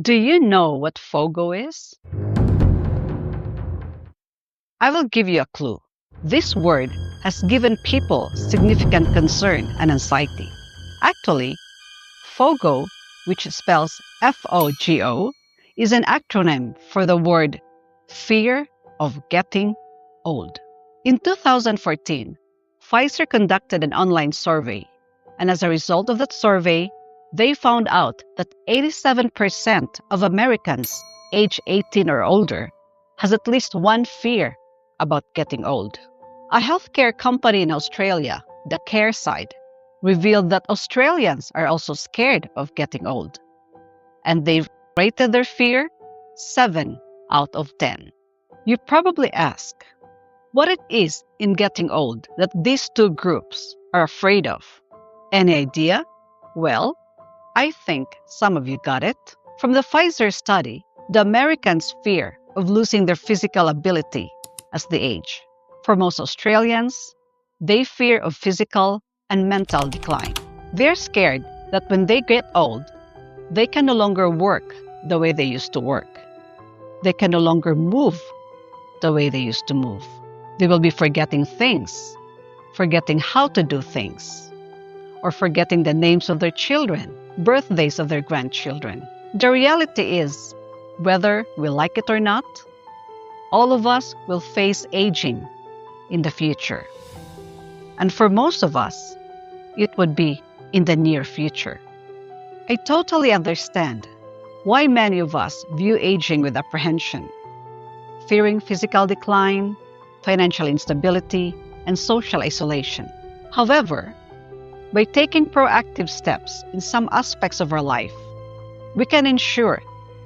Do you know what FOGO is? I will give you a clue. This word has given people significant concern and anxiety. Actually, FOGO, which spells FOGO, is an acronym for the word fear of getting old. In 2014, Pfizer conducted an online survey, and as a result of that survey, they found out that 87% of Americans age 18 or older has at least one fear about getting old. A healthcare company in Australia, the Care Side, revealed that Australians are also scared of getting old, and they rated their fear 7 out of 10. You probably ask what it is in getting old that these two groups are afraid of. Any idea? Well, I think some of you got it. From the Pfizer study, the Americans fear of losing their physical ability as they age. For most Australians, they fear of physical and mental decline. They're scared that when they get old, they can no longer work the way they used to work. They can no longer move the way they used to move. They will be forgetting things, forgetting how to do things, or forgetting the names of their children, birthdays of their grandchildren. The reality is, whether we like it or not, all of us will face aging in the future. And for most of us, it would be in the near future. I totally understand why many of us view aging with apprehension, fearing physical decline, financial instability, and social isolation. However, by taking proactive steps in some aspects of our life, we can ensure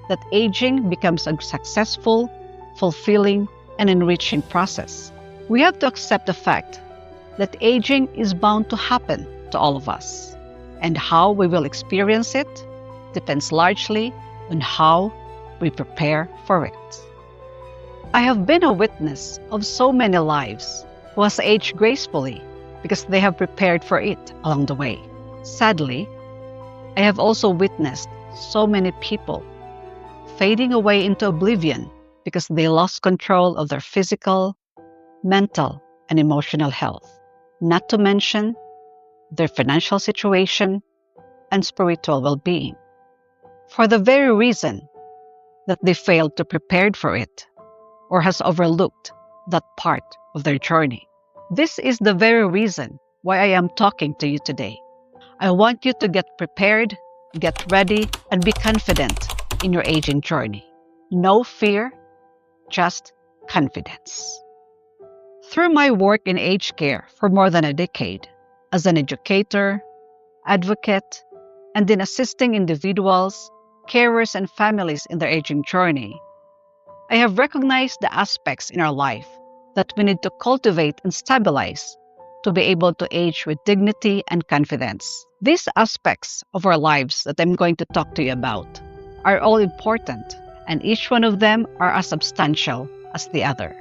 that aging becomes a successful, fulfilling, and enriching process. We have to accept the fact that aging is bound to happen to all of us, and how we will experience it depends largely on how we prepare for it. I have been a witness of so many lives who has aged gracefully because they have prepared for it along the way. Sadly, I have also witnessed so many people fading away into oblivion because they lost control of their physical, mental, and emotional health, not to mention their financial situation and spiritual well-being, for the very reason that they failed to prepare for it or has overlooked that part of their journey. This is the very reason why I am talking to you today. I want you to get prepared, get ready, and be confident in your aging journey. No fear, just confidence. Through my work in aged care for more than a decade, as an educator, advocate, and in assisting individuals, carers, and families in their aging journey, I have recognized the aspects in our life that we need to cultivate and stabilize to be able to age with dignity and confidence. These aspects of our lives that I'm going to talk to you about are all important, and each one of them are as substantial as the other.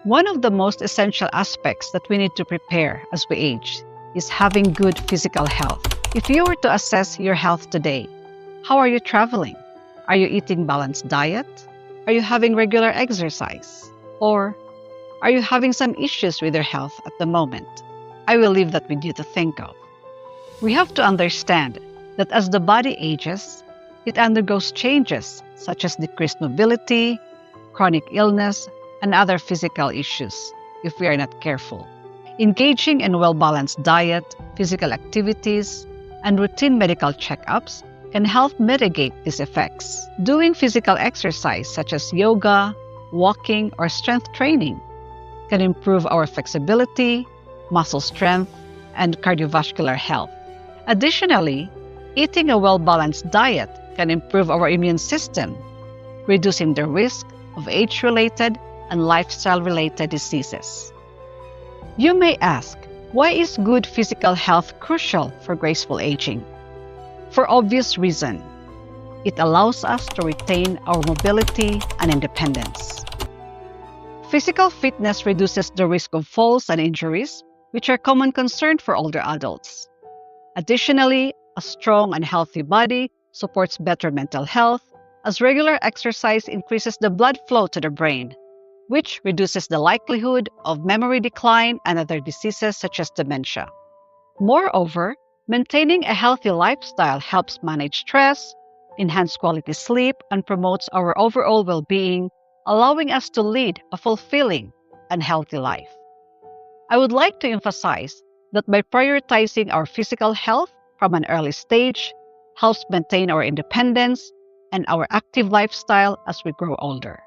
One of the most essential aspects that we need to prepare as we age is having good physical health. If you were to assess your health today, how are you traveling? Are you eating balanced diet? Are you having regular exercise? Or are you having some issues with your health at the moment? I will leave that with you to think of. We have to understand that as the body ages, it undergoes changes such as decreased mobility, chronic illness, and other physical issues if we are not careful. Engaging in well-balanced diet, physical activities, and routine medical checkups can help mitigate these effects. Doing physical exercise such as yoga, walking, or strength training can improve our flexibility, muscle strength, and cardiovascular health. Additionally, eating a well-balanced diet can improve our immune system, reducing the risk of age-related and lifestyle-related diseases. You may ask, why is good physical health crucial for graceful aging? For obvious reason, it allows us to retain our mobility and independence. Physical fitness reduces the risk of falls and injuries, which are common concern for older adults. Additionally, a strong and healthy body supports better mental health, as regular exercise increases the blood flow to the brain, which reduces the likelihood of memory decline and other diseases such as dementia. Moreover, maintaining a healthy lifestyle helps manage stress, enhance quality sleep, and promotes our overall well-being, allowing us to lead a fulfilling and healthy life. I would like to emphasize that by prioritizing our physical health from an early stage helps maintain our independence and our active lifestyle as we grow older.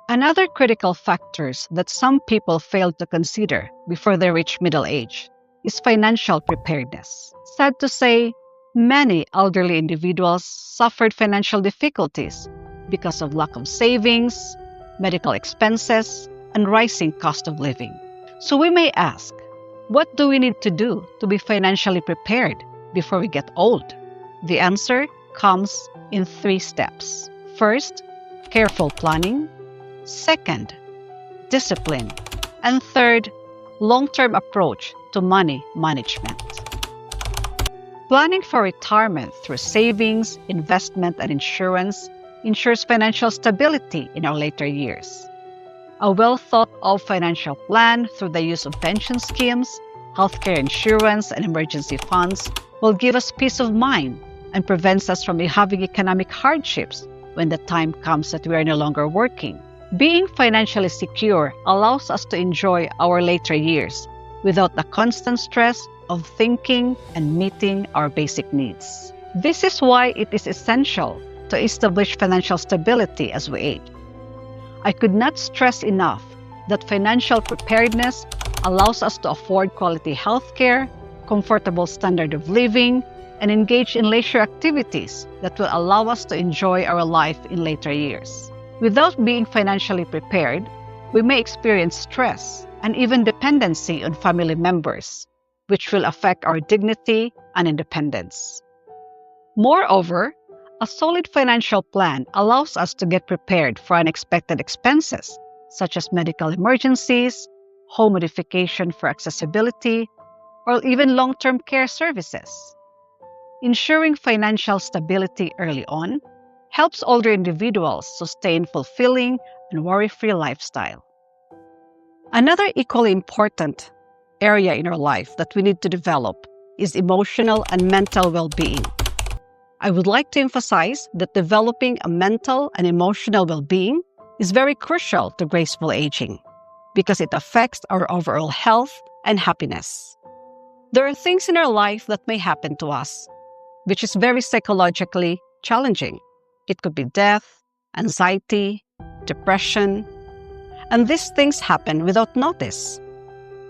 Another critical factors that some people fail to consider before they reach middle age is financial preparedness. Sad to say, many elderly individuals suffered financial difficulties because of lack of savings, medical expenses, and rising cost of living. So we may ask, what do we need to do to be financially prepared before we get old? The answer comes in 3 steps. First, careful planning. Second, discipline. And third, long-term approach to money management. Planning for retirement through savings, investment, and insurance ensures financial stability in our later years. A well-thought-of financial plan through the use of pension schemes, healthcare insurance, and emergency funds will give us peace of mind and prevents us from having economic hardships when the time comes that we are no longer working. Being financially secure allows us to enjoy our later years without the constant stress of thinking and meeting our basic needs. This is why it is essential to establish financial stability as we age. I could not stress enough that financial preparedness allows us to afford quality healthcare, comfortable standard of living, and engage in leisure activities that will allow us to enjoy our life in later years. Without being financially prepared, we may experience stress and even dependency on family members, which will affect our dignity and independence. Moreover, a solid financial plan allows us to get prepared for unexpected expenses, such as medical emergencies, home modification for accessibility, or even long-term care services. Ensuring financial stability early on helps older individuals sustain fulfilling and worry-free lifestyle. Another equally important area in our life that we need to develop is emotional and mental well-being. I would like to emphasize that developing a mental and emotional well-being is very crucial to graceful aging because it affects our overall health and happiness. There are things in our life that may happen to us, which is very psychologically challenging. It could be death, anxiety, depression, and these things happen without notice.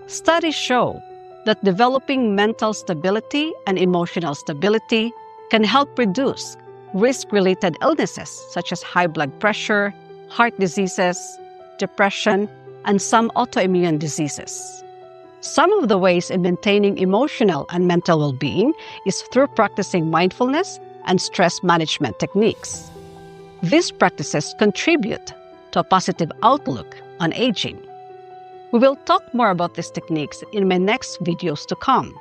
Studies show that developing mental stability and emotional stability can help reduce risk-related illnesses such as high blood pressure, heart diseases, depression, and some autoimmune diseases. Some of the ways in maintaining emotional and mental well-being is through practicing mindfulness and stress management techniques. These practices contribute to a positive outlook on aging. We will talk more about these techniques in my next videos to come.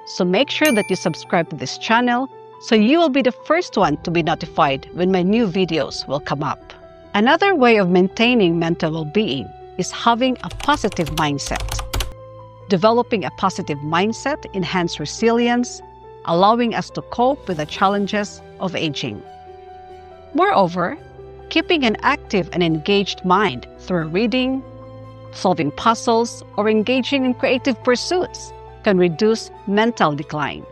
So make sure that you subscribe to this channel so you will be the first one to be notified when my new videos will come up. Another way of maintaining mental well-being is having a positive mindset. Developing a positive mindset enhances resilience, allowing us to cope with the challenges of aging. Moreover, keeping an active and engaged mind through reading, solving puzzles, or engaging in creative pursuits can reduce mental decline.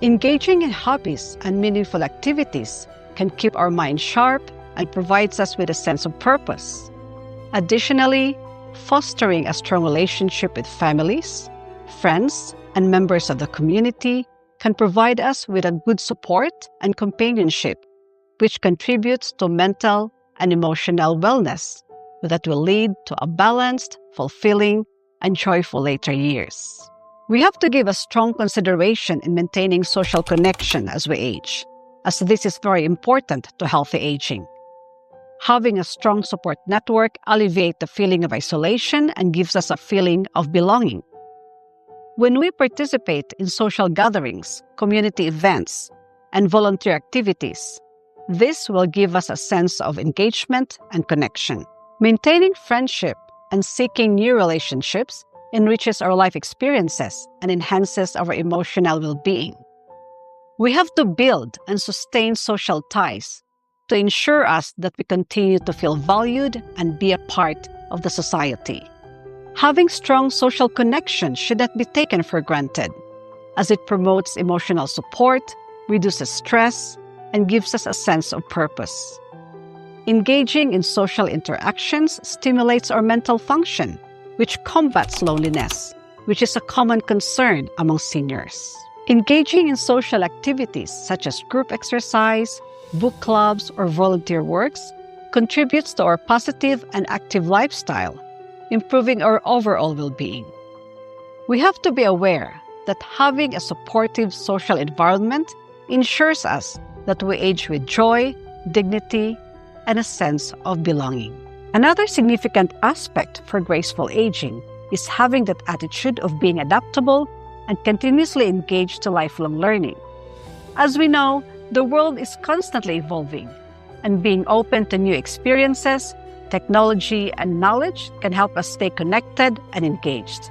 Engaging in hobbies and meaningful activities can keep our mind sharp and provides us with a sense of purpose. Additionally, fostering a strong relationship with families, friends, and members of the community can provide us with a good support and companionship, which contributes to mental and emotional wellness that will lead to a balanced, fulfilling, and joyful later years. We have to give a strong consideration in maintaining social connection as we age, as this is very important to healthy aging. Having a strong support network alleviates the feeling of isolation and gives us a feeling of belonging. When we participate in social gatherings, community events, and volunteer activities, This will give us a sense of engagement and connection. Maintaining friendship and seeking new relationships enriches our life experiences and enhances our emotional well-being. We have to build and sustain social ties to ensure us that we continue to feel valued and be a part of the society. Having strong social connections should not be taken for granted, as it promotes emotional support, reduces stress, and gives us a sense of purpose. Engaging in social interactions stimulates our mental function, which combats loneliness, which is a common concern among seniors. Engaging in social activities such as group exercise, book clubs, or volunteer works contributes to our positive and active lifestyle, improving our overall well-being. We have to be aware that having a supportive social environment ensures us that we age with joy, dignity, and a sense of belonging. Another significant aspect for graceful aging is having that attitude of being adaptable and continuously engaged to lifelong learning. As we know, the world is constantly evolving, and being open to new experiences, technology, and knowledge can help us stay connected and engaged.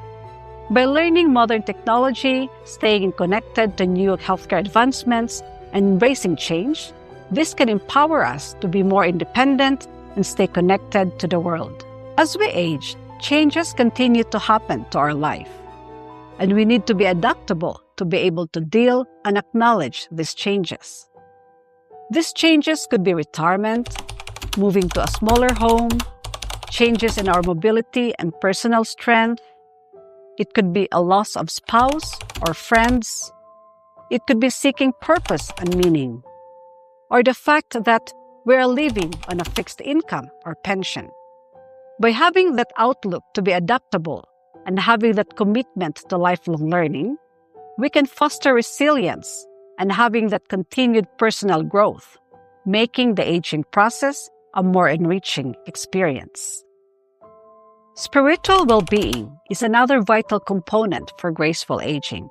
By learning modern technology, staying connected to new healthcare advancements, and embracing change, this can empower us to be more independent and stay connected to the world. As we age, changes continue to happen to our life, and we need to be adaptable to be able to deal and acknowledge these changes. These changes could be retirement, moving to a smaller home, changes in our mobility and personal strength. It could be a loss of spouse or friends. It could be seeking purpose and meaning, or the fact that we are living on a fixed income or pension. By having that outlook to be adaptable and having that commitment to lifelong learning, we can foster resilience and having that continued personal growth, making the aging process a more enriching experience. Spiritual well-being is another vital component for graceful aging.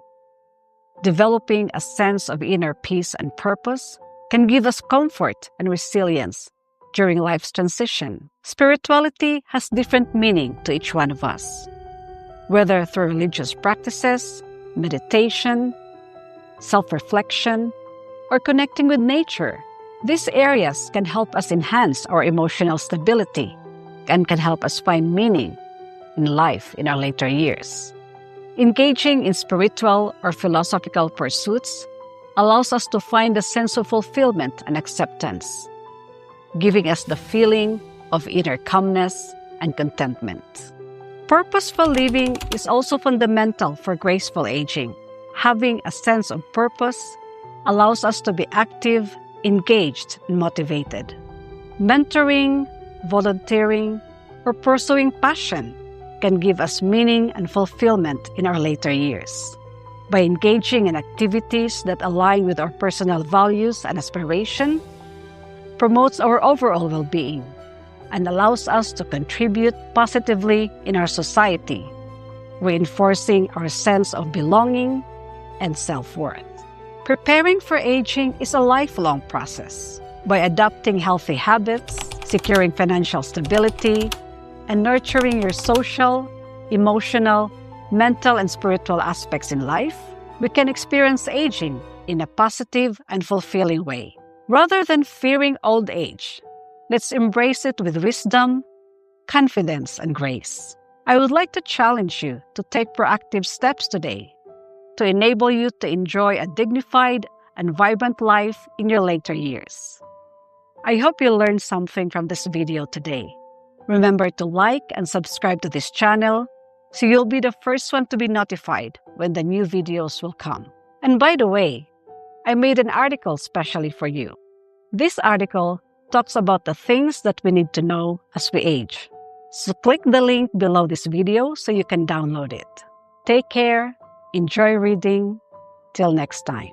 Developing a sense of inner peace and purpose can give us comfort and resilience during life's transition. Spirituality has different meaning to each one of us, whether through religious practices, meditation, self-reflection, or connecting with nature. These areas can help us enhance our emotional stability and can help us find meaning in life in our later years. Engaging in spiritual or philosophical pursuits allows us to find a sense of fulfillment and acceptance, giving us the feeling of inner calmness and contentment. Purposeful living is also fundamental for graceful aging. Having a sense of purpose allows us to be active, engaged, and motivated. Mentoring, volunteering, or pursuing passion can give us meaning and fulfillment in our later years. By engaging in activities that align with our personal values and aspiration, promotes our overall well-being, and allows us to contribute positively in our society, reinforcing our sense of belonging and self-worth. Preparing for aging is a lifelong process. By adopting healthy habits, securing financial stability, and nurturing your social, emotional, mental, and spiritual aspects in life, we can experience aging in a positive and fulfilling way. Rather than fearing old age, let's embrace it with wisdom, confidence, and grace. I would like to challenge you to take proactive steps today to enable you to enjoy a dignified and vibrant life in your later years. I hope you learned something from this video today. Remember to like and subscribe to this channel so you'll be the first one to be notified when the new videos will come. And by the way, I made an article specially for you. This article talks about the things that we need to know as we age. So click the link below this video so you can download it. Take care, enjoy reading. Till next time.